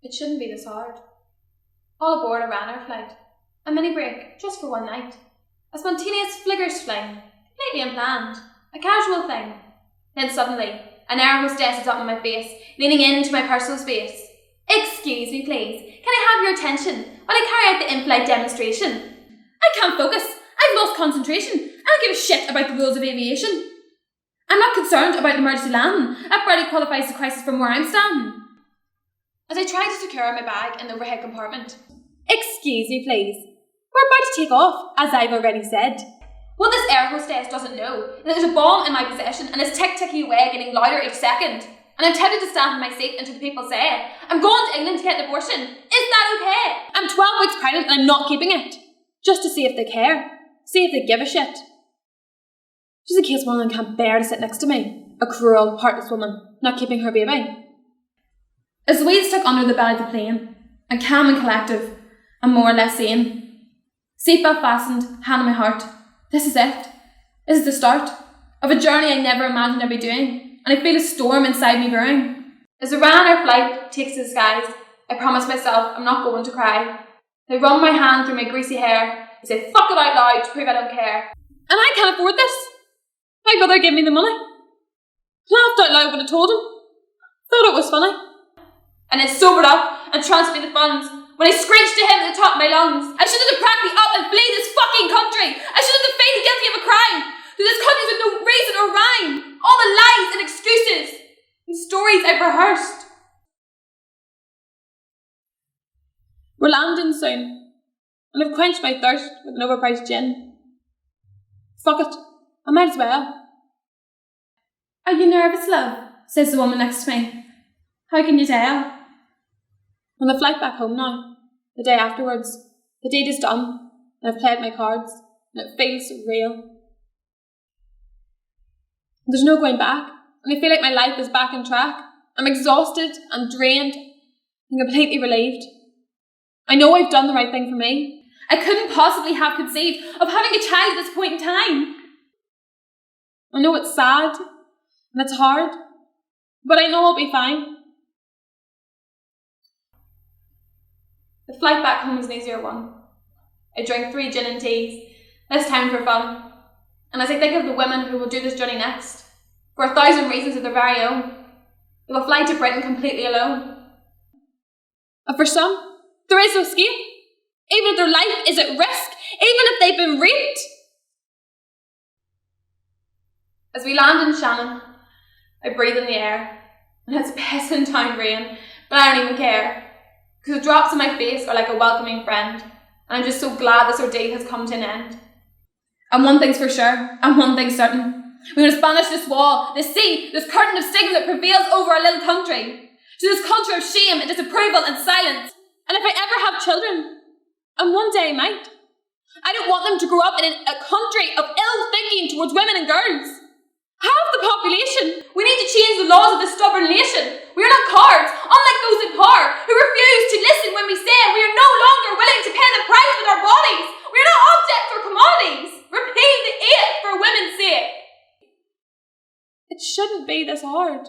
It shouldn't be this hard. All aboard a Ryanair flight. A mini break, just for one night. A spontaneous fliggers fling, completely unplanned. A casual thing. Then suddenly, an air hostess is up in my face, leaning into my personal space. Excuse me, please. Can I have your attention while I carry out the in-flight demonstration? I can't focus. I've lost concentration. I don't give a shit about the rules of aviation. I'm not concerned about the emergency landing. That barely qualifies the crisis from where I'm standing. As I try to secure my bag in the overhead compartment. Excuse me, please. We're about to take off, as I've already said. What this air hostess doesn't know is that there's a bomb in my possession and it's tick-ticking away, getting louder each second. And I'm tempted to stand in my seat until the people say, I'm going to England to get an abortion. Is that okay? I'm 12 weeks pregnant and I'm not keeping it. Just to see if they care. See if they give a shit. Just in case one of them can't bear to sit next to me. A cruel, heartless woman, not keeping her baby. As the wheels stuck under the belly of the plane, and calm and collective, and more or less sane. Seatbelt fastened, hand on my heart. This is it. This is the start of a journey I never imagined I'd be doing, and I feel a storm inside me brewing. As the Ryanair flight takes to the skies, I promise myself I'm not going to cry. I run my hand through my greasy hair, I say fuck it out loud to prove I don't care. And I can't afford this. My brother gave me the money. Laughed out loud when I told him. Thought it was funny. And then sobered up and transferred me the funds when I screeched to him at the top of my lungs. I should have cracked me up and flee this fucking country. I should have been guilty of a crime. To this country with no reason or rhyme. All the lies and excuses and stories I've rehearsed. We're landing soon, and I've quenched my thirst with an overpriced gin. Fuck it, I might as well. Are you nervous, love? Says the woman next to me. How can you tell? On the flight back home now, the day afterwards, the deed is done, and I've played my cards, and it feels real. There's no going back, and I feel like my life is back on track. I'm exhausted and drained and completely relieved. I know I've done the right thing for me. I couldn't possibly have conceived of having a child at this point in time. I know it's sad and it's hard, but I know I'll be fine. The flight back home was an easier one. I drank 3 gin and teas, this time for fun. And as I think of the women who will do this journey next, for 1,000 reasons of their very own, they will fly to Britain completely alone. And for some, there is no escape, even if their life is at risk, even if they've been raped. As we land in Shannon, I breathe in the air, and it's pissing down rain, but I don't even care, because the drops on my face are like a welcoming friend, and I'm just so glad this ordeal has come to an end. And one thing's for sure, and one thing's certain. We're going to banish this wall, this sea, this curtain of stigma that prevails over our little country, to this culture of shame and disapproval and silence. And if I ever have children, and one day I might, I don't want them to grow up in a country of ill thinking towards women and girls. Half the population. We need to change the laws of this stubborn nation. We are not cards, unlike those in power, who refuse to listen when we say we are no longer willing to pay the price with our bodies. We are not objects or commodities. Repeal the 8 for women's sake. It shouldn't be this hard.